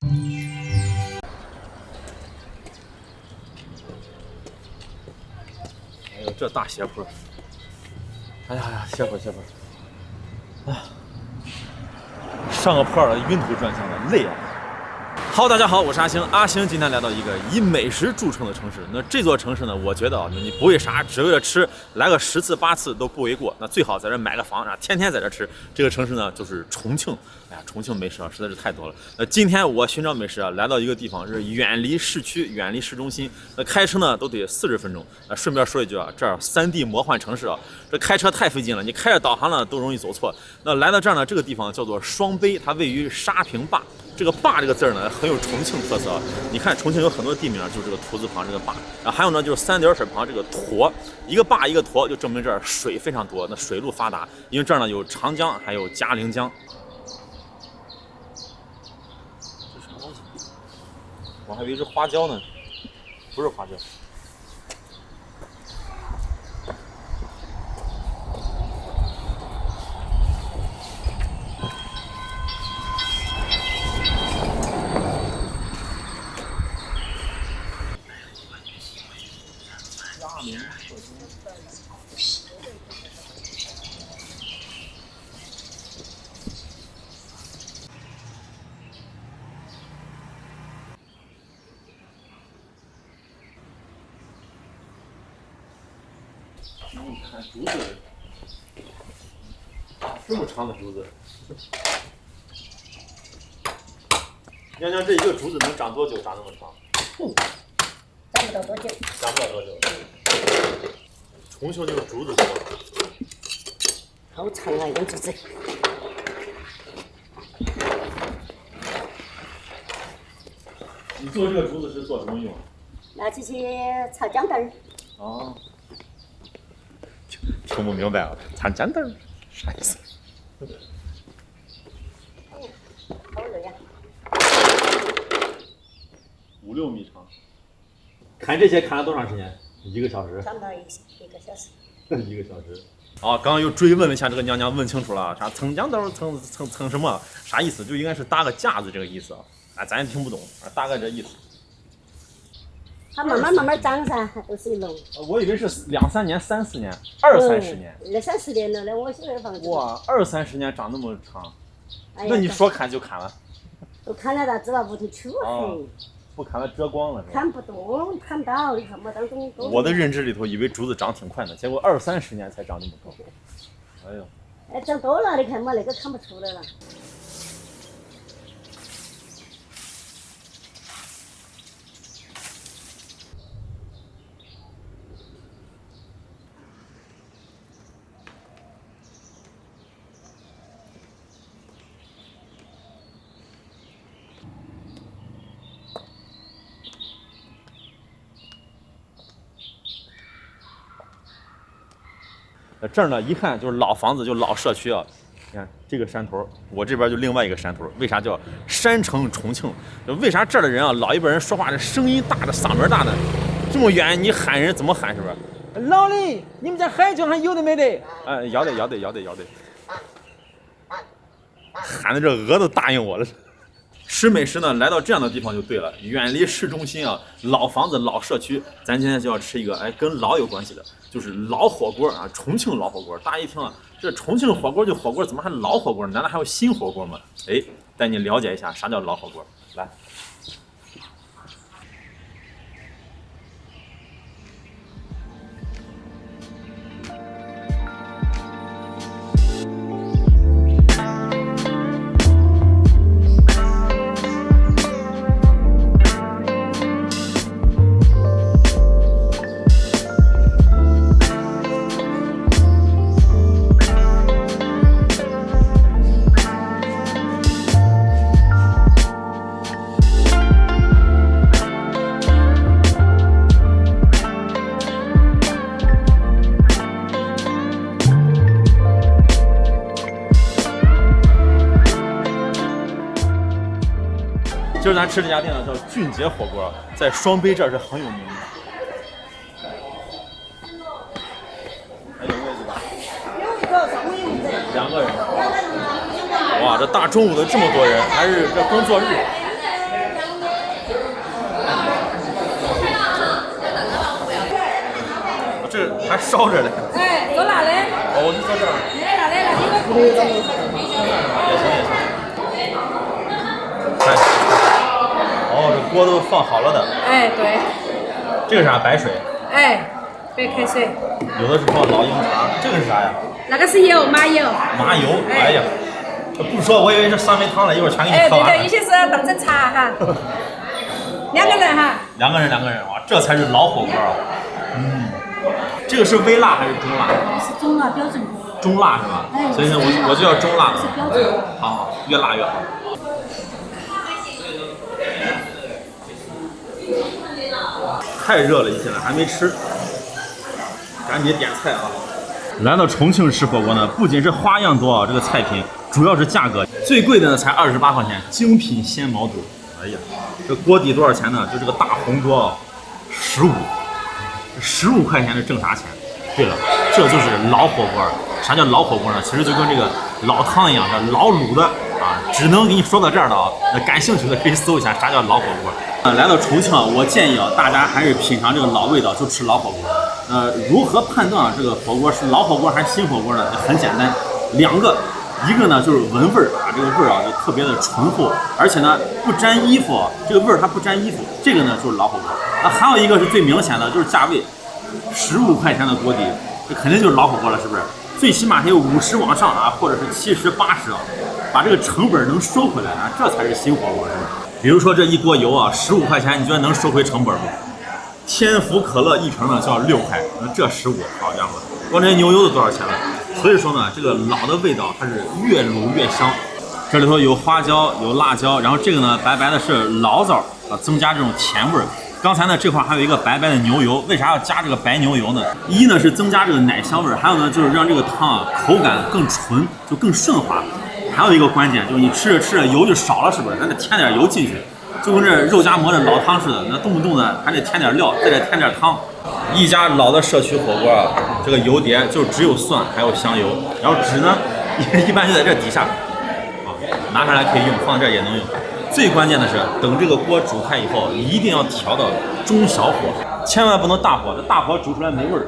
哎呦，这大斜坡！哎呀，歇会儿。哎，上个坡了，晕头转向的，累啊！好，大家好，我是阿星。阿星今天来到一个以美食著称的城市。那这座城市呢，我觉得啊，你不为啥，只为了吃，来个10次8次都不为过。那最好在这买个房，然后天天在这吃。这个城市呢，就是重庆。哎呀，重庆美食啊，实在是太多了。那今天我寻找美食啊，来到一个地方，是远离市区，远离市中心。那开车呢，都得40分钟。顺便说一句啊，这儿3D 魔幻城市啊，这开车太费劲了，你开着导航呢，都容易走错。那来到这儿呢，这个地方叫做双碑，它位于沙坪坝。这个坝这个字呢，很有重庆特色。你看重庆有很多地名，就是这个土字旁这个坝，还有呢就是3点水旁这个沱，一个坝一个沱，就证明这儿水非常多，那水路发达。因为这儿呢有长江，还有嘉陵江。这什么东西？我还以为是花椒呢，不是花椒。你看竹子，这么长的竹子，娘娘，这一个竹子能长多久？长那么长？长不到多久。长不了多久。重庆这个竹子多，好长啊，一根竹子。你做这个竹子是做什么用？拿去炒姜蛋儿。哦。听不明白啊，炒姜蛋儿啥意思？好热呀！5、6米长。砍这些砍了多长时间？1个小时。长到1个小时。1个小时。啊，刚刚又追问了一下这个娘娘，问清楚了，啥蹭姜豆蹭什么？啥意思？就应该是搭个架子这个意思啊，咱也听不懂，大概这意思。它慢慢长噻，都是一笼。我以为是2、3年、3、4年、20、30年。2、30年了，那我现在房子。哇，20、30年长那么长，那你说砍就砍了？都砍了，咋知道屋头黢黑？不砍了遮光了是吧？砍不动，砍不到，你看不当中。我的认知里头以为竹子长挺快的，结果20、30年才长那么高。哎呦！哎，长多了，你看嘛，那个看不出来了。这儿呢，一看就是老房子，就老社区啊。你看这个山头，我这边就另外一个山头。为啥叫山城重庆？为啥这儿的人啊，老一辈人说话这声音大的，嗓门大的，这么远你喊人怎么喊？是不是？老李，你们家海椒还有的没得？要得。喊的这鹅都答应我了。吃美食呢，来到这样的地方就对了，远离市中心啊，老房子、老社区。咱今天就要吃一个，跟老有关系的，就是老火锅啊，重庆老火锅。大家一听啊，这重庆火锅就火锅，怎么还老火锅？难道还有新火锅吗？带你了解一下啥叫老火锅。来。今儿咱吃这家店呢，叫俊杰火锅，在双碑这儿是很有名的。还有位子吧？有一个上午有位子。2个人。哇，这大中午的这么多人，还是这工作日。还烧着嘞。哎，做辣的。哦，就在这儿。来了来了，你们可以走。也行也行。看，哦，这锅都放好了的。哎，对。这个啥？白水。哎，白开水。有的是放老鹰茶，这个是啥呀？那个是油，麻油。麻油，哎呀，不说我以为是酸梅汤了，一会儿全给你哎，喝完了。对对，有些是当成茶哈。2个人哈。2个人，哇，这才是老火锅啊！这个是微辣还是中辣？是中辣标准。中辣是吧？行行，我就要中辣的。是标准。好，越辣越好。太热了，你现在还没吃，赶紧点菜啊！来到重庆吃火锅呢，不仅是花样多啊，这个菜品主要是价格，最贵的呢才28块钱，精品鲜毛肚。哎呀，这锅底多少钱呢？就这个大红锅啊，15块钱，这挣啥钱？对了，这就是老火锅。啥叫老火锅呢？其实就跟这个老汤一样，这老卤的啊，只能给你说到这儿的啊。那感兴趣的可以搜一下啥叫老火锅。来到重庆啊，我建议啊，大家还是品尝这个老味道，就吃老火锅。如何判断啊这个火锅是老火锅还是新火锅呢？很简单，2个，一个呢就是闻味儿啊，这个味儿啊就特别的醇厚，而且呢不沾衣服，这个味儿它不沾衣服，这个呢就是老火锅。还有一个是最明显的，就是价位，15块钱的锅底，这肯定就是老火锅了，是不是？最起码得有50往上啊，或者是70、80啊，把这个成本能收回来啊，这才是新火锅，是吧？比如说这一锅油啊，15块钱，你觉得能收回成本不？天府可乐1瓶呢就要6块，那这15，好家伙，光这牛油都多少钱了？所以说呢，这个老的味道它是越卤越香。这里头有花椒，有辣椒，然后这个呢白白的是醪糟啊，增加这种甜味儿。刚才呢这块还有一个白白的牛油，为啥要加这个白牛油呢？一呢是增加这个奶香味儿，还有呢就是让这个汤啊口感更纯，就更顺滑。还有一个关键就是你吃着吃着油就少了，是不是？咱得添点油进去，就跟这肉夹馍的老汤似的，那动不动呢还得添点料，再添点汤。一家老的社区火锅啊，这个油碟就只有蒜还有香油，然后纸呢一般就在这底下，啊，拿上来可以用，放这也能用。最关键的是，等这个锅煮开以后，一定要调到中小火，千万不能大火，这大火煮出来没味儿。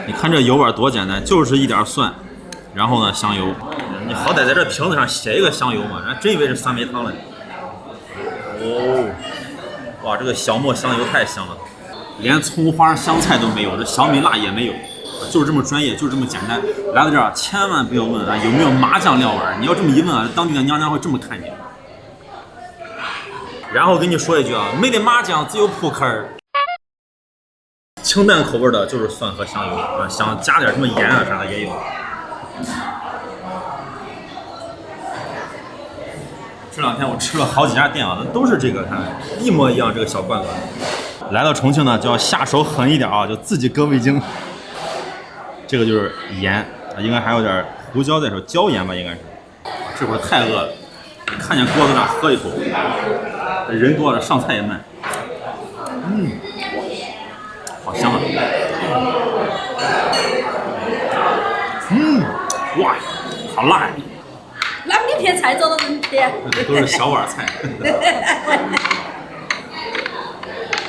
你看这油碗多简单，就是一点蒜，然后呢香油。你好歹在这瓶子上写一个香油嘛，人家真以为是酸梅汤了。哦，哇，这个小磨香油太香了，连葱花香菜都没有，这小米辣也没有。就是这么专业，就是这么简单。来到这儿千万不要问啊有没有麻酱料碗，你要这么一问啊，当地的娘娘会这么看你。然后跟你说一句啊，没得麻酱只有扑克儿。清淡口味的就是蒜和香油啊，想加点什么盐啊啥的也有。这2天我吃了好几家店啊，都是这个，看一模一样这个小罐头。来到重庆呢，就要下手狠一点啊，就自己搁味精。这个就是盐，应该还有点胡椒在手，椒盐吧应该是。这会儿太饿了，看见锅子那喝一口，人多了上菜也慢。好香啊！哇，好辣呀！哪里片菜做的人片？都是小碗菜。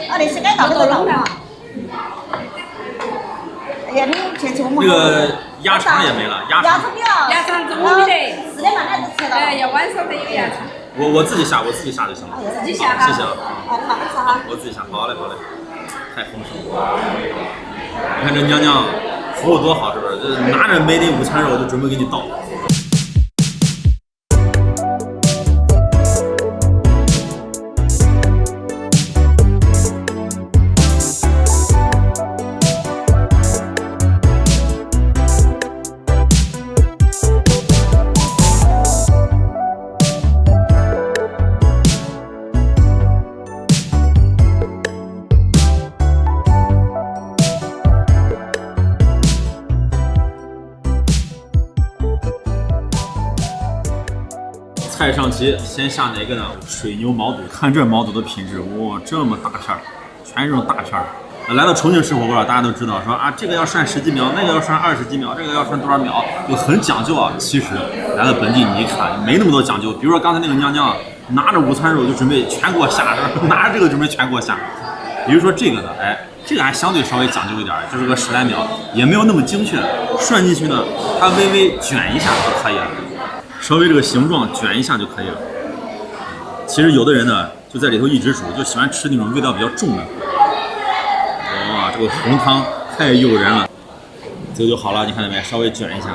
啊，你是该倒都倒了。哎呀，你前期我们这个鸭肠也没了，鸭肠鸭肠中午没得，4点半来就吃了。哎，要晚上得有鸭肠。我自己下就行了。自己下哈。谢谢啊。好，好的哈。我自己下，好嘞。太丰盛了！你看这娘娘服务多好，是不是？这拿着梅的午餐肉就准备给你倒。菜上齐，先下哪个呢？水牛毛肚，看这毛肚的品质，哇，这么大片儿，全是这种大片儿。来到重庆吃火锅，大家都知道说啊，这个要涮10几秒，那个要涮20几秒，这个要涮多少秒，就很讲究啊。其实来到本地你一看，没那么多讲究。比如说刚才那个娘娘，拿着午餐肉就准备全给我下，拿着这个准备全给我下。比如说这个呢，哎，这个还相对稍微讲究一点，就是个10来秒，也没有那么精确。涮进去呢，它微微卷一下就可以了，稍微这个形状卷一下就可以了。其实有的人呢，就在里头一直煮，就喜欢吃那种味道比较重的。哇，这个红汤太诱人了，这个就好了，你看见没？稍微卷一下，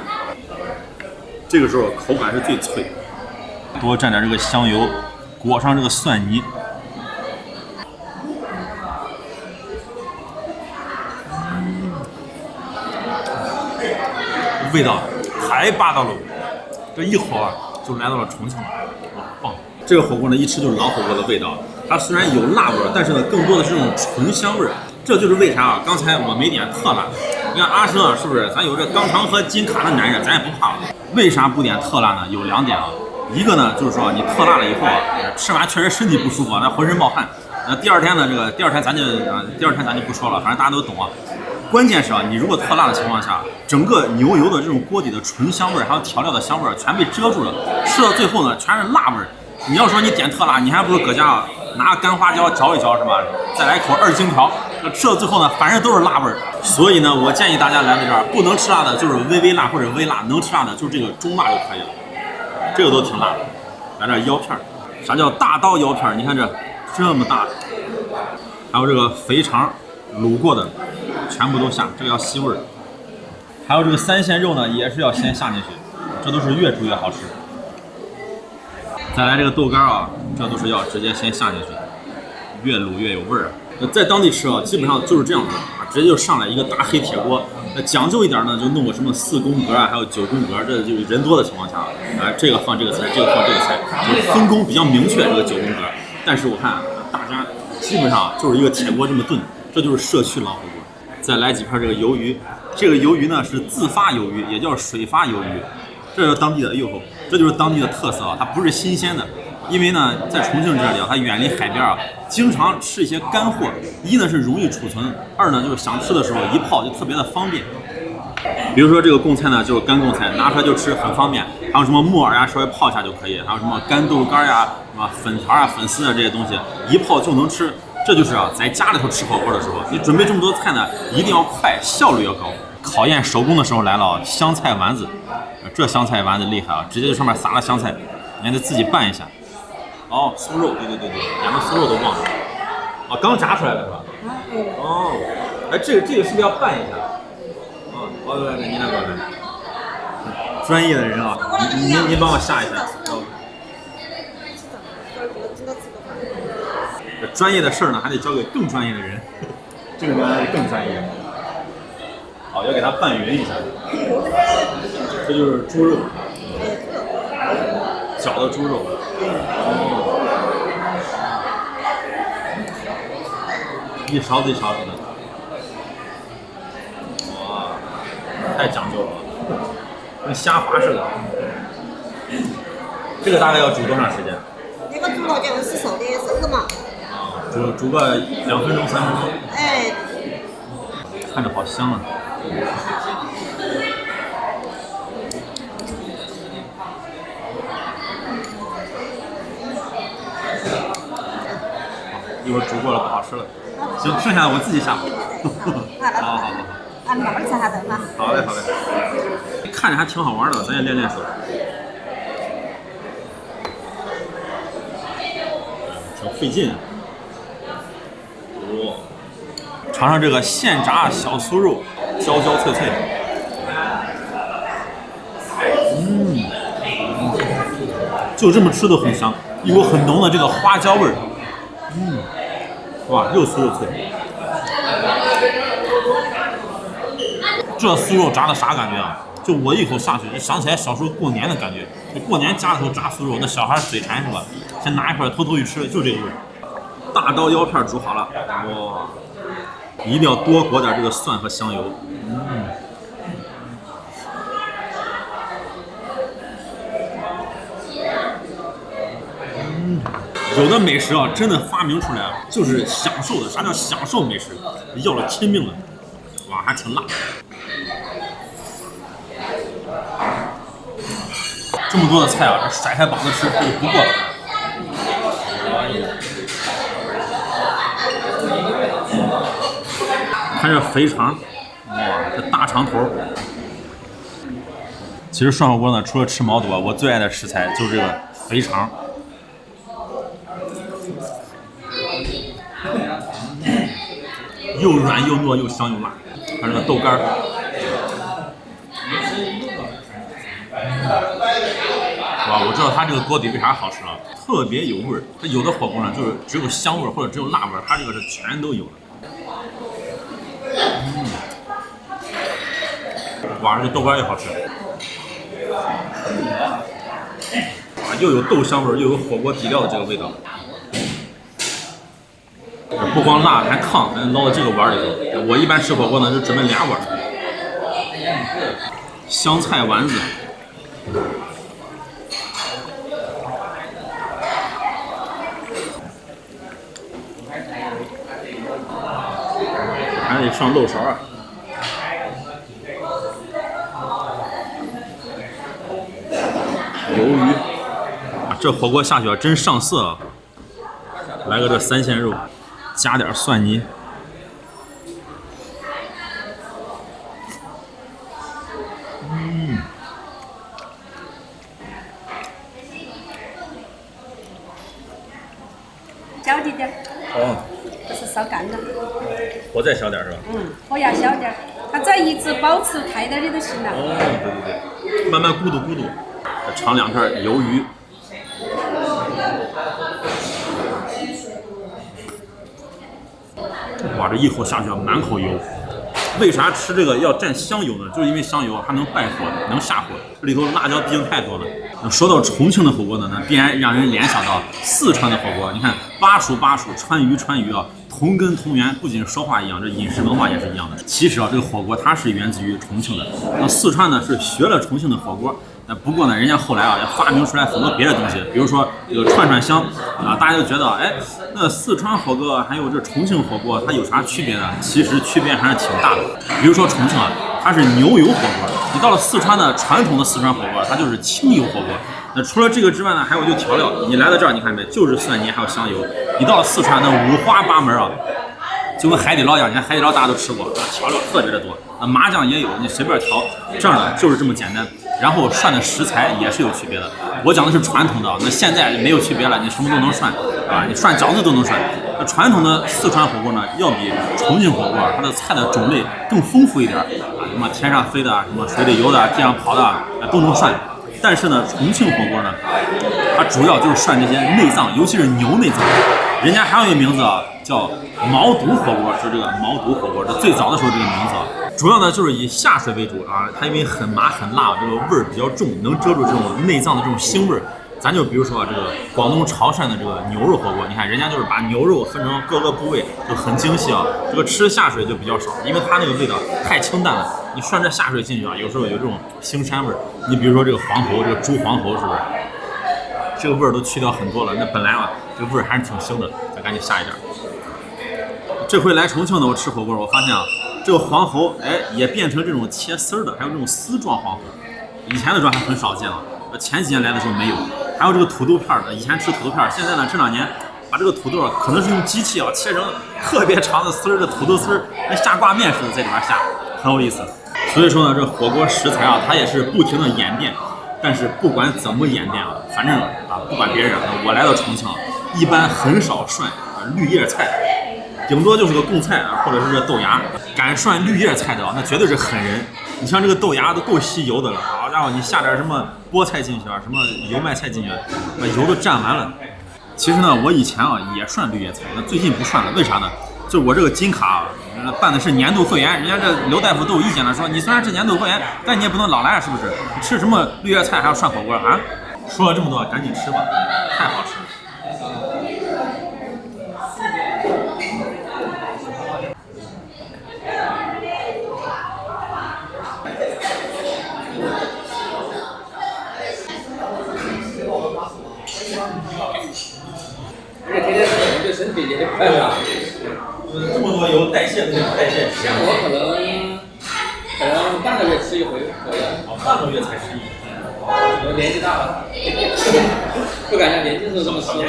这个时候口感是最脆。多蘸点这个香油，裹上这个蒜泥。味道太霸道了，这一口啊就来到了重庆了，哇，棒！这个火锅呢，一吃就是老火锅的味道。它虽然有辣味儿，但是呢，更多的是这种醇香味儿。这就是为啥啊？刚才我没点特辣。你看阿生是不是？咱有这肛肠和金卡的男人，咱也不怕了。为啥不点特辣呢？有2点啊。一个呢，就是说你特辣了以后啊，吃完确实身体不舒服，那浑身冒汗。第二天呢，第二天咱就不说了，反正大家都懂啊。关键是啊，你如果特辣的情况下，整个牛油的这种锅底的醇香味儿，还有调料的香味儿全被遮住了，吃到最后呢全是辣味儿。你要说你点特辣，你还不如搁家拿干花椒嚼一嚼是吧？再来一口2荆条，吃到最后呢，反正都是辣味儿。所以呢，我建议大家来到这儿，不能吃辣的就是微微辣或者微辣，能吃辣的就是这个中辣就可以了。这个都挺辣的，来点腰片儿。啥叫大刀腰片儿？你看这么大，还有这个肥肠卤过的，全部都下，这个要吸味儿。还有这个3鲜肉呢，也是要先下进去，这都是越煮越好吃。再来这个豆干啊，这都是要直接先下进去，越卤越有味儿。在当地吃啊，基本上就是这样子啊，直接就上来一个大黑铁锅。讲究一点呢，就弄个什么4宫格啊，还有9宫格，这就是人多的情况下，这个放这个菜，这个放这个菜，就是分工比较明确。这个9宫格，但是我看大家基本上就是一个铁锅这么炖，这就是社区老火锅。再来几片这个鱿鱼，这个鱿鱼呢是自发鱿鱼，也叫水发鱿鱼，这是当地的，哎呦，这就是当地的特色啊，它不是新鲜的。因为呢，在重庆这里啊，它远离海边啊，经常吃一些干货。一呢是容易储存，二呢就是想吃的时候一泡就特别的方便。比如说这个贡菜呢，就是干贡菜，拿出来就吃很方便。还有什么木耳呀，稍微泡一下就可以；还有什么干豆干呀、什么粉条啊、粉丝啊这些东西，一泡就能吃。这就是啊，在家里头吃火锅的时候，你准备这么多菜呢，一定要快，效率要高。考验手工的时候来了啊，香菜丸子，这香菜丸子厉害啊，直接就上面撒了香菜，你还得自己拌一下。哦，酥肉，对，2个酥肉都忘了。哦，刚炸出来的是吧？哦，哎，这个是不是要拌一下？哦，来，你来过来。专业的人啊，您帮我下一下。专业的事儿呢，还得交给更专业的人。这个人还是更专业。好，要给它拌匀一下。这就是猪肉，绞的猪肉。一勺子一勺子的，哇，太讲究了，跟虾滑似的。这个大概要煮多长时间？那个猪肉就是熟的，是嘛？啊，煮个2分钟3分钟。哎，看着好香啊！一会儿煮过了不好吃了。行，剩下的我自己下。好。慢慢吃下得嘛。好嘞。看着还挺好玩的，咱也练练手。挺费劲。哇！尝尝这个现炸小酥肉，焦焦脆脆。就这么吃都很香，一股很浓的这个花椒味儿。哇，又酥又脆。这酥肉炸的啥感觉啊？就我一口下去，就想起来小时候过年的感觉。就过年家里头炸酥肉，那小孩嘴馋是吧？先拿一块偷偷一吃，就这个味儿。大刀腰片煮好了，哇！一定要多裹点这个蒜和香油。有的美食啊，真的发明出来就是享受的。啥叫享受美食？要了亲命了。哇，还挺辣。这么多的菜啊，这甩开膀子吃，这就不过了。这肥肠，哇，这大肠头。其实涮火锅呢，除了吃毛肚，我最爱的食材就是这个肥肠。又软又糯又香又辣，还有这个豆干儿。哇，我知道它这个锅底为啥好吃了，特别有味儿。它有的火锅呢，就是只有香味儿或者只有辣味儿，它这个是全都有的。哇，这个豆干也好吃。啊，又有豆香味儿，又有火锅底料的这个味道。不光辣还烫，还捞到这个碗里头。我一般吃火锅呢，就准备2碗。香菜丸子，还得上漏勺啊。鱿鱼，这火锅下去啊，真上色啊！来个这3鲜肉。加点蒜泥，小滴点，哦，这是烧干了。火再小点是吧？火要小点，它只要一直保持开点的就行了。哦，对，慢慢咕嘟咕嘟。尝2片鱿鱼。哇，这一口下去满口油。为啥吃这个要蘸香油呢？就是因为香油它能败火，能下火。这里头辣椒毕竟太多了。说到重庆的火锅呢，那必然让人联想到四川的火锅。你看巴蜀巴蜀，川渝川渝啊，同根同源，不仅说话一样，这饮食文化也是一样的。其实啊，这个火锅它是源自于重庆的。那四川呢是学了重庆的火锅。不过呢，人家后来啊也发明出来很多别的东西，比如说这个串串香啊，大家就觉得哎，那四川火锅还有这重庆火锅它有啥区别呢？其实区别还是挺大的。比如说重庆啊，它是牛油火锅，你到了四川的传统的四川火锅，它就是清油火锅。那除了这个之外呢，还有就调料，你来到这儿你看没，就是蒜泥还有香油。你到了四川那五花八门啊。就跟海底捞一样，你看海底捞大家都吃过，调料特别的多，麻酱也有，你随便调，这样的就是这么简单。然后涮的食材也是有区别的，我讲的是传统的，那现在没有区别了，你什么都能涮，啊，你涮饺子都能涮。那传统的四川火锅呢，要比重庆火锅它的菜的种类更丰富一点，啊，什么天上飞的，什么水里游的，地上跑的，都能涮。但是呢，重庆火锅呢，它主要就是涮这些内脏，尤其是牛内脏。人家还有一个名字啊，叫毛肚火锅，是这个毛肚火锅，这最早的时候这个名字啊，主要呢就是以下水为主啊，它因为很麻很辣，这个味儿比较重，能遮住这种内脏的这种腥味儿。咱就比如说啊，这个广东潮汕的这个牛肉火锅，你看人家就是把牛肉分成各个部位，就很精细啊。这个吃下水就比较少，因为它那个味道太清淡了。你涮这下水进去啊，有时候有这种腥膻味儿。你比如说这个黄喉，这个猪黄喉是不是？这个味儿都去掉很多了。那本来啊，这个味儿还是挺腥的，咱赶紧下一点。这回来重庆呢，我吃火锅，我发现啊，这个黄喉哎也变成这种切丝儿的，还有这种丝状黄喉。以前的时候还很少见了，前几年来的时候没有。还有这个土豆片的，以前吃土豆片，现在呢这2年把这个土豆可能是用机器啊切成特别长的丝儿的土豆丝儿，跟下挂面似的在里面下，很有意思。所以说呢，这火锅食材啊，它也是不停的演变。但是不管怎么演变啊，反正啊不管别人，我来到重庆一般很少涮绿叶菜，顶多就是个贡菜啊，或者是这豆芽。敢涮绿叶菜的啊，那绝对是狠人。你像这个豆芽都够吸油的了，好家伙，你下点什么菠菜进去啊，什么油麦菜进去，把油都蘸完了。其实呢，我以前啊也涮绿叶菜，那最近不涮了，为啥呢？就是我这个金卡办的是年度会员，人家这刘大夫都有意见了，说你虽然是年度会员，但你也不能老来啊，是不是？你吃什么绿叶菜还要涮火锅啊？说了这么多，赶紧吃吧，太好吃了。天天吃对身体也不快乐。这么多油，代谢代谢。像我可能半个月吃一回可以。半个月才吃一回。我年纪大了，不敢像年轻时候这么吃了。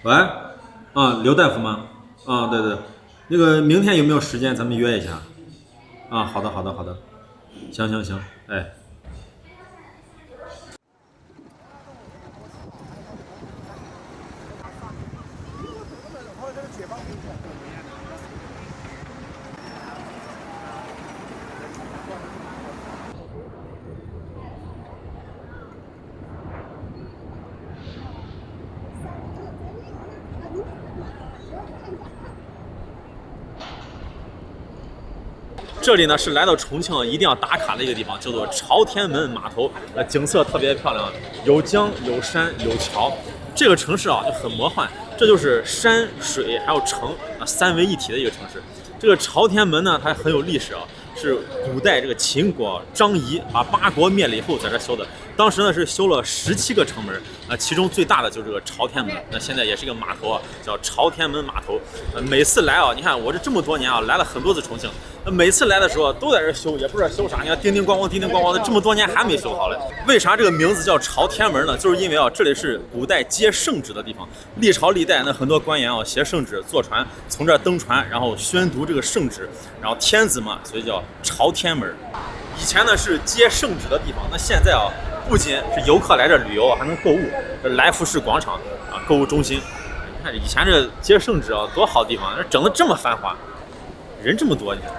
喂，啊，刘大夫吗？啊，对对，那个明天有没有时间？咱们约一下。啊，好的，好的，好的，行行行，哎。这里呢是来到重庆一定要打卡的一个地方，叫做朝天门码头。景色特别漂亮，有江有山有桥。这个城市啊就很魔幻，这就是山水还有城三位一体的一个城市。这个朝天门呢，它很有历史啊，是古代这个秦国张仪把八国灭了以后在这修的。当时呢是修了17个城门，其中最大的就是这个朝天门。那现在也是一个码头啊，叫朝天门码头。每次来啊，你看我这么多年啊，来了很多次重庆。每次来的时候都在这修，也不知道修啥。你看叮叮咣咣、叮叮咣咣的，这么多年还没修好嘞。为啥这个名字叫朝天门呢？就是因为啊，这里是古代接圣旨的地方。历朝历代那很多官员啊，写圣旨，坐船从这登船，然后宣读这个圣旨，然后天子嘛，所以叫朝天门。以前呢是接圣旨的地方，那现在啊，不仅是游客来这旅游，还能购物。这来福士广场啊，购物中心。你看以前这接圣旨啊，多好地方，这整得这么繁华，人这么多，你看。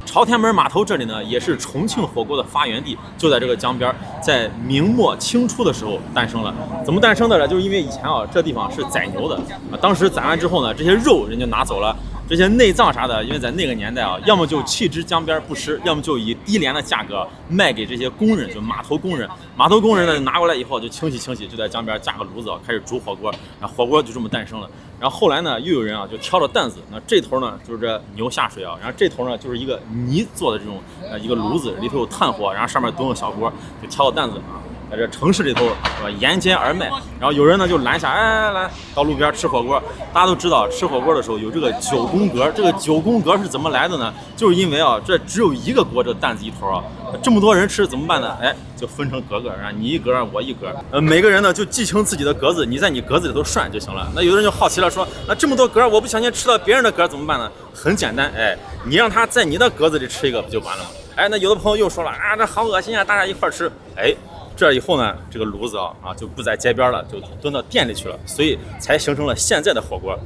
朝天门码头这里呢，也是重庆火锅的发源地，就在这个江边，在明末清初的时候诞生了。怎么诞生的呢？就是因为以前啊，这地方是宰牛的啊，当时宰完之后呢，这些肉人家拿走了。这些内脏啥的，因为在那个年代啊，要么就弃之江边不吃，要么就以低廉的价格卖给这些工人，就码头工人。码头工人呢拿过来以后就清洗清洗，就在江边架个炉子开始煮火锅，然后火锅就这么诞生了。然后后来呢，又有人啊就挑着担子，那这头呢就是这牛下水啊，然后这头呢就是一个泥做的这种一个炉子，里头有炭火，然后上面炖个小锅，就挑着担子啊。在这城市里头，是吧？沿街而卖，然后有人呢就拦下，来到路边吃火锅。大家都知道，吃火锅的时候有这个9宫格，这个9宫格是怎么来的呢？就是因为啊，这只有一个锅，这个担子一头啊，这么多人吃怎么办呢？哎，就分成格，然后你一格，我一格，每个人呢就记清自己的格子，你在你格子里头涮就行了。那有的人就好奇了，说，那这么多格，我不小心吃到别人的格怎么办呢？很简单，哎，你让他在你的格子里吃一个不就完了吗？哎，那有的朋友又说了，啊，这好恶心啊，大家一块吃，哎。这以后呢，这个炉子啊就不在街边了，就蹲到店里去了，所以才形成了现在的火锅。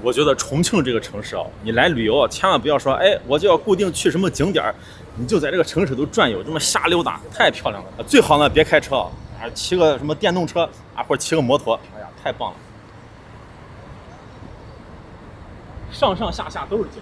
我觉得重庆这个城市啊，你来旅游啊，千万不要说，哎，我就要固定去什么景点，你就在这个城市都转悠，这么瞎溜达，太漂亮了。最好呢，别开车啊，骑个什么电动车啊，或者骑个摩托，哎呀，太棒了，上上下下都是景。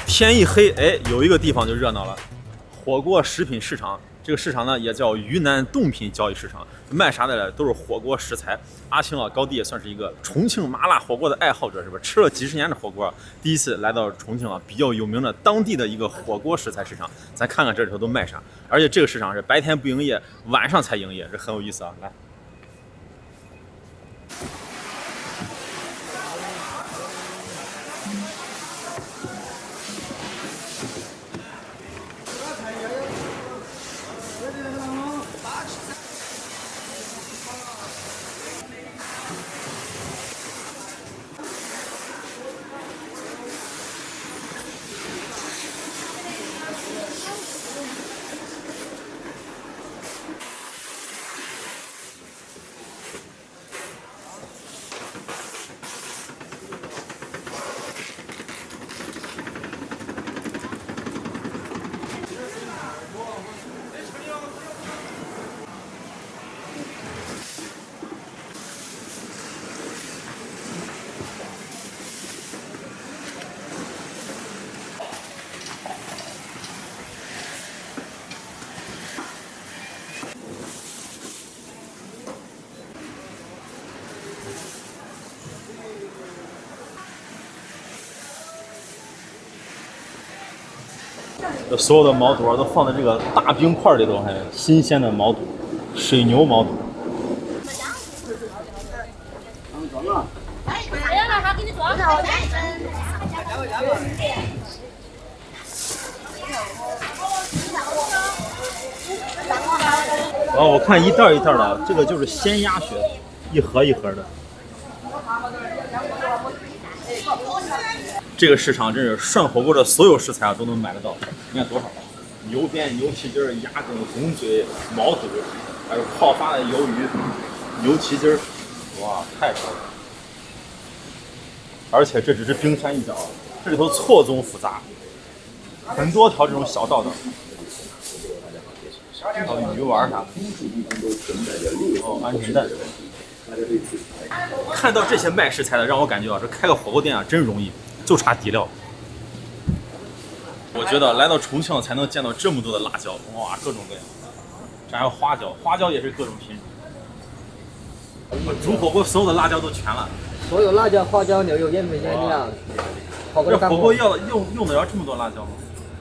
天一黑，哎，有一个地方就热闹了，火锅食品市场。这个市场呢也叫渝南冻品交易市场，卖啥的都是火锅食材。阿青啊，高弟也算是一个重庆麻辣火锅的爱好者，是吧？吃了几十年的火锅，第一次来到重庆啊，比较有名的当地的一个火锅食材市场，咱看看这里头都卖啥。而且这个市场是白天不营业，晚上才营业，这很有意思啊。来。这所有的毛肚都放在这个大冰块里头，还有新鲜的毛肚，水牛毛肚。哦，我看一袋一袋的，这个就是鲜鸭血，一盒一盒的。这个市场真是涮火锅的所有食材都能买得到。你看多少？牛鞭、牛蹄筋、鸭胗、红嘴、毛肚，还有泡发的鱿鱼、牛蹄筋，哇，太多了！而且这只是冰山一角，这里头错综复杂，很多条这种小道道。还有鱼丸啥的，哦，鹌鹑蛋。看到这些卖食材的，让我感觉啊，这开个火锅店啊真容易，就差底料。我觉得来到重庆才能见到这么多的辣椒，哇，各种各样。这还有花椒，花椒也是各种品种。煮火锅所有的辣椒都全了。所有辣椒、花椒、牛油、盐、盐料。这火锅要用的要这么多辣椒吗？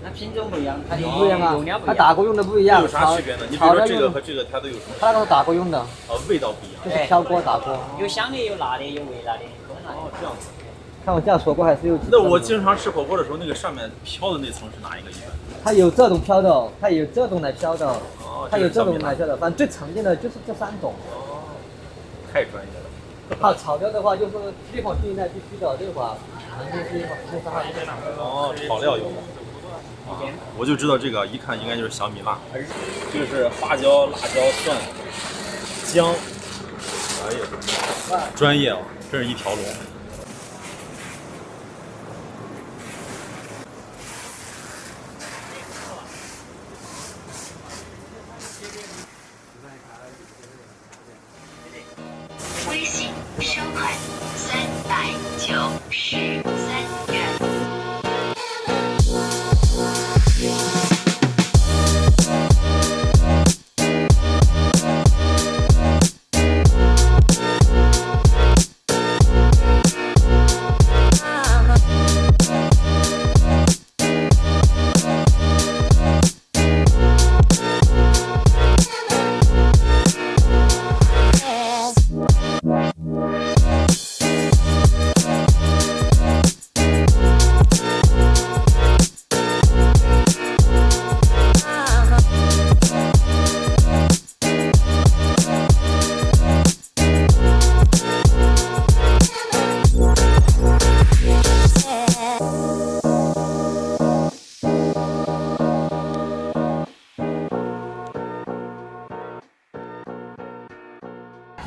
那品种不一样，它不一样啊，它大锅用的不一样。有啥区别呢？你比如说这个和这个，它都有什么？它那个大锅用的，味道不一样。就是小锅大锅，有香的，有辣的，有微辣的，哦，这样子。看我这样说过还是有。那我经常吃火锅的时候，那个上面飘的那层是哪一个？一般？它有这种飘的，它也有这种来飘的，它有这种来飘的，反正最常见的就是这3种。哦，太专业了。它炒料的话，就是地方地那必须的，这话哦，炒料用的。啊，我就知道这个，一看应该就是小米辣。这个是花椒、辣椒、蒜、姜。哎呀，专业哦，这是一条龙。微信收款393元。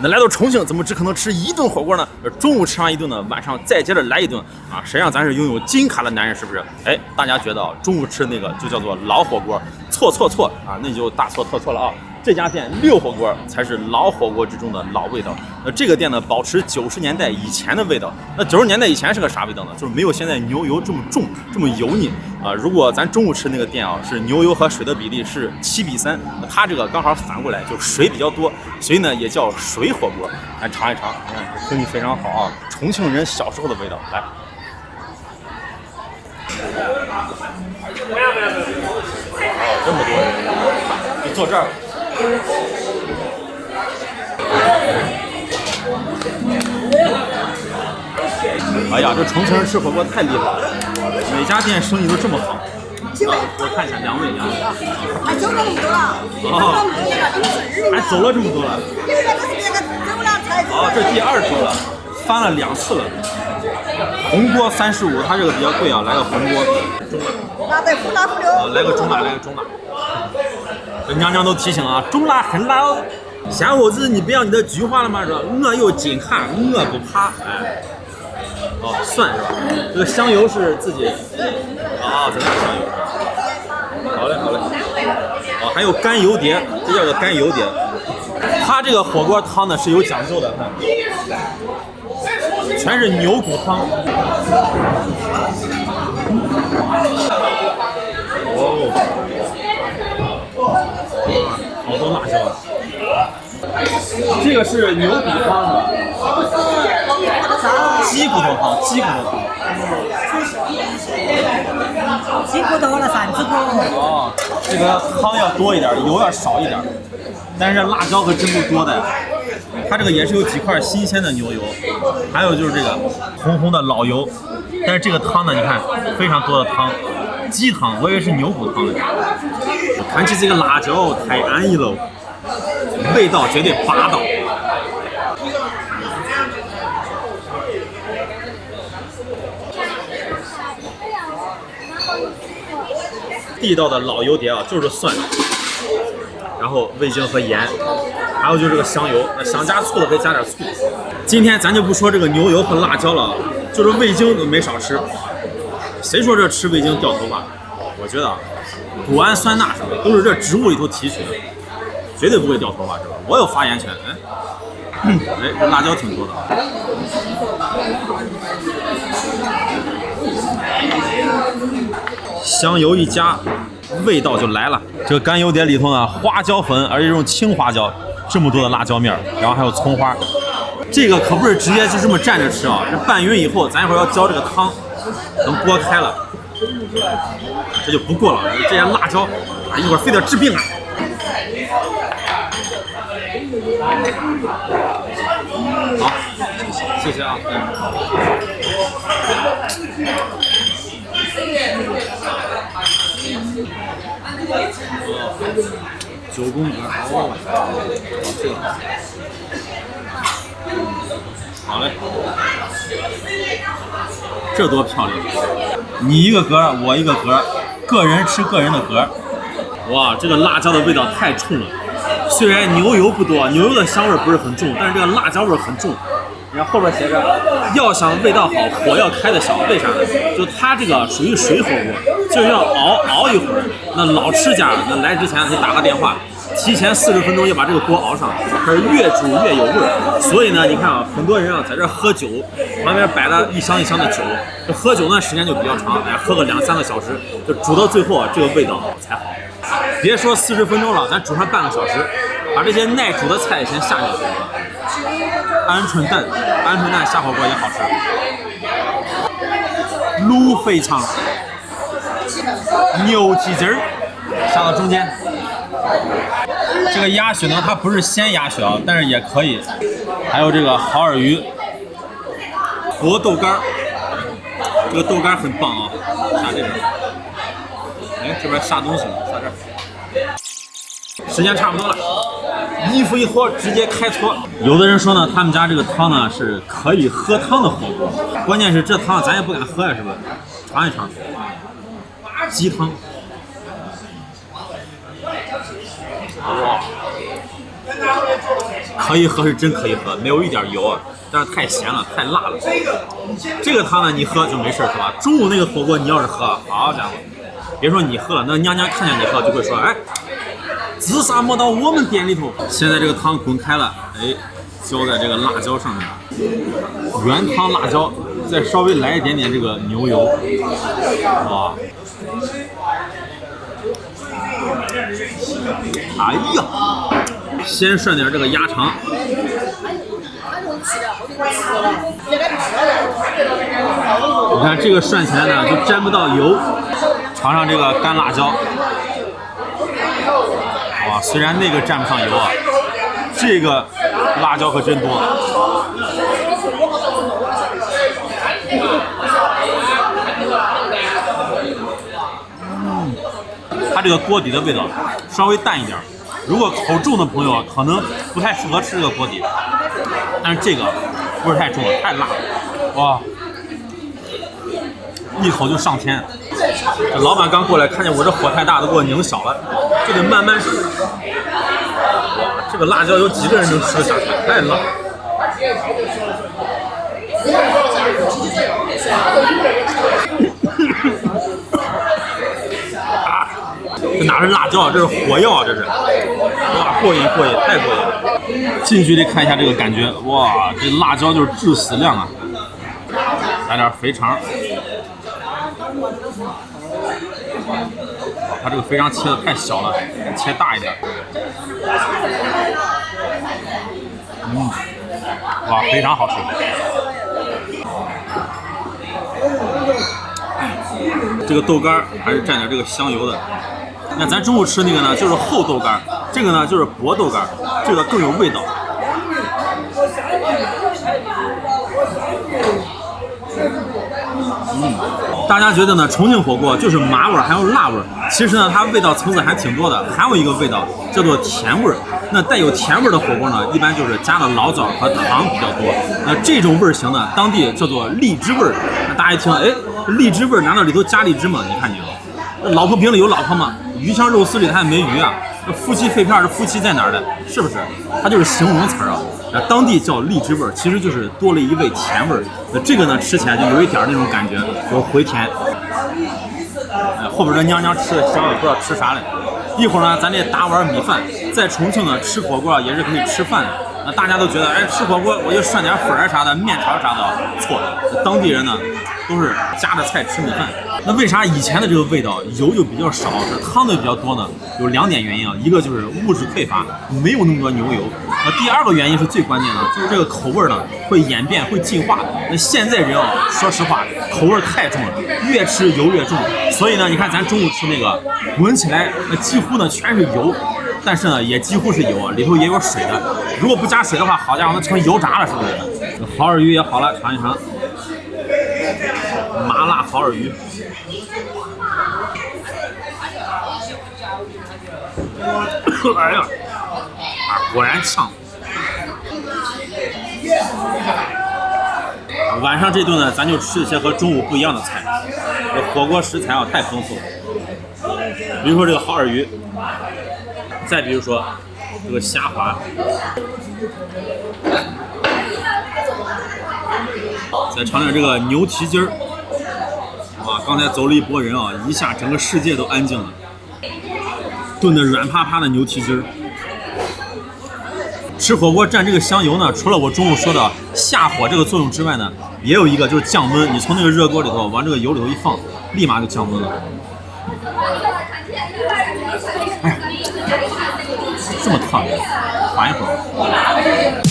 那来到重庆，怎么只可能吃一顿火锅呢？中午吃完一顿呢，晚上再接着来一顿啊！谁让咱是拥有金卡的男人，是不是？哎，大家觉得啊，中午吃那个就叫做老火锅，错啊，那就大错特错了啊！这家店六火锅才是老火锅之中的老味道。这个店呢，保持90年代以前的味道。那90年代以前是个啥味道呢？就是没有现在牛油这么重，这么油腻啊。如果咱中午吃那个店啊，是牛油和水的比例是7:3，它这个刚好反过来，就水比较多，所以呢也叫水火锅。咱尝一尝，你看空气非常好啊，重庆人小时候的味道。来，哦，这么多人，就坐这儿。哎呀，这重庆人吃火锅太厉害了，每家店生意都这么好。我看一下2位，还走了那么多了，还走了这么多了。哦，这第2周了，翻了2次了。红锅35，它这个比较贵啊，来个红锅。辣的不辣不溜。来个中辣，来个中辣。这娘娘都提醒啊，中辣很辣哦。小伙子，你不要你的菊花了吗？是吧？我有金卡，我不怕。哎，哦，蒜是吧？这个香油是自己。啊，咱俩香油。好嘞，好嘞。哦，还有干油碟，这叫个干油碟。它这个火锅汤呢是有讲究的，看，全是牛骨汤。哦，好多辣椒啊！这个是牛骨汤是吧？鸡骨头汤，鸡骨头汤。几颗多了，3只颗。哦，这个汤要多一点，油要少一点，但是辣椒可真够多的呀。它这个也是有几块新鲜的牛油，还有就是这个红红的老油。但是这个汤呢，你看非常多的汤，鸡汤，我以为是牛骨汤呢。看起这个辣椒太安逸了，味道绝对霸道。地道的老油碟啊，就是蒜，然后味精和盐，还有就是这个香油。那想加醋的可以加点醋。今天咱就不说这个牛油和辣椒了，就是味精都没少吃。谁说这吃味精掉头发？我觉得谷氨酸钠什么的都是这植物里头提取的，绝对不会掉头发，是吧？我有发言权。哎，这辣椒挺多的。香油一加，味道就来了。这个干油碟里头呢，花椒粉，而且用青花椒，这么多的辣椒面，然后还有葱花。这个可不是直接就这么蘸着吃啊，这拌匀以后，咱一会儿要浇这个汤，等锅开了，这就不过了。这些辣椒啊，一会儿非得治病啊。好，谢谢啊。9宫格哦，这个好嘞，这多漂亮！你一个格，我一个格，个人吃个人的格。哇，这个辣椒的味道太冲了。虽然牛油不多，牛油的香味不是很重，但是这个辣椒味很重。然后后边写着，要想味道好，火要开的小。为啥呢？就它这个属于水火锅，就是要熬一会儿。那老吃家那来之前你打个电话，提前40分钟要把这个锅熬上，可是越煮越有味儿。所以呢，你看啊，很多人啊在这喝酒，旁边摆了一箱一箱的酒，这喝酒呢时间就比较长，哎，喝个2-3个小时，就煮到最后啊，这个味道才好。别说40分钟了，咱煮上半个小时，把这些耐煮的菜先下进去。鹌鹑蛋下火锅也好吃。卤肥肠、牛蹄筋儿下到中间。这个鸭血呢，它不是鲜鸭血啊，但是也可以。还有这个蚝饵鱼、薄豆干，这个豆干很棒啊，下这边。哎，这边下东西了，下这儿。时间差不多了，衣服一脱，直接开搓。有的人说呢，他们家这个汤呢是可以喝汤的火锅，关键是这汤咱也不敢喝呀，是不是？尝一尝，鸡汤。哇，可以喝是真可以喝，没有一点油啊，但是太咸了，太辣了。这个汤呢，你喝就没事是吧？中午那个火锅你要是喝，好家伙，别说你喝了，那娘娘看见你喝就会说，哎。自杀没到我们店里头。现在这个汤滚开了，哎，浇在这个辣椒上面，原汤辣椒，再稍微来一点点这个牛油，哇！哎呀，先涮点这个鸭肠，你看这个涮起来呢就沾不到油，尝尝这个干辣椒。哇，虽然那个沾不上油啊，这个辣椒可真多。它这个锅底的味道稍微淡一点，如果口重的朋友可能不太适合吃这个锅底，但是这个味儿太重了，太辣了，哇！一口就上天。这老板刚过来，看见我这火太大，都给我拧小了，就得慢慢吃。哇，这个辣椒有几个人能吃得下去？太辣！啊，这哪是辣椒啊，这是火药啊，这是！哇，过瘾过瘾，太过瘾了！近距离看一下这个感觉，哇，这辣椒就是致死量啊！来点肥肠。它这个肥肠切的太小了，切大一点。哇，非常好吃。这个豆干还是蘸点这个香油的。那咱中午吃那个呢，就是厚豆干，这个呢就是薄豆干，这个更有味道。大家觉得呢？重庆火锅就是麻味儿还有辣味儿，其实呢，它味道层次还挺多的。还有一个味道叫做甜味儿。那带有甜味儿的火锅呢，一般就是加的醪糟和糖比较多。那这种味儿型呢，当地叫做荔枝味儿。那大家一听，哎，荔枝味儿难道里头加荔枝吗？你看见没有？老婆饼里有老婆吗？鱼香肉丝里它还没鱼啊。那夫妻肺片是夫妻在哪儿的？是不是？它就是形容词儿啊。那当地叫荔枝味儿，其实就是多了一味甜味儿。那这个呢，吃起来就有一点那种感觉，有回甜。后边这娘娘吃的香了，不知道吃啥嘞。一会儿呢，咱得打碗米饭。在重庆呢，吃火锅也是可以吃饭的。那大家都觉得，哎，吃火锅我就涮点粉儿啥的、面条啥的，错。当地人呢，都是夹着菜吃米饭。那为啥以前的这个味道油就比较少，这汤的比较多呢？有2点原因啊，一个就是物质匮乏，没有那么多牛油。那第二个原因是最关键的，就是这个口味呢会演变、会进化。那现在人啊，说实话，口味太重了，越吃油越重。所以呢，你看咱中午吃那个，闻起来那几乎呢全是油，但是呢也几乎是油啊，里头也有水的。如果不加水的话，好家伙，那成油炸了，是不是？蚝饵鱼也好了，尝一尝。麻辣蚝饵鱼。哎呀，果然呛。晚上这顿呢，咱就吃一些和中午不一样的菜。这火锅食材啊太丰富了，比如说这个蚝饵鱼，再比如说这个虾滑，再尝点这个牛蹄筋儿。哇，刚才走了一波人啊，一下整个世界都安静了。炖的软趴趴的牛蹄筋儿。吃火锅蘸这个香油呢，除了我中午说的下火这个作用之外呢，也有一个就是降温。你从那个热锅里头往这个油里头一放，立马就降温了。哎呀，这么烫，缓一会儿。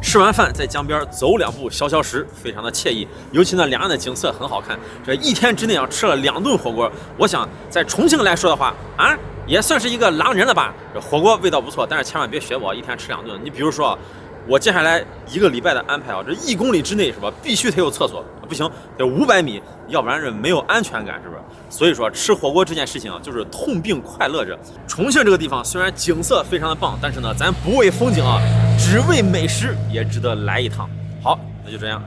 吃完饭在江边走2步消消食，非常的惬意。尤其呢，两岸的景色很好看。这一天之内啊，吃了2顿火锅，我想在重庆来说的话啊，也算是一个狼人了吧。这火锅味道不错，但是千万别学我，一天吃2顿。你比如说，我接下来1个礼拜的安排啊，这1公里之内是吧，必须得有厕所，不行得500米，要不然这没有安全感，是不是？所以说吃火锅这件事情啊，就是痛并快乐着。重庆这个地方虽然景色非常的棒，但是呢，咱不为风景啊，只为美食，也值得来一趟。好，那就这样。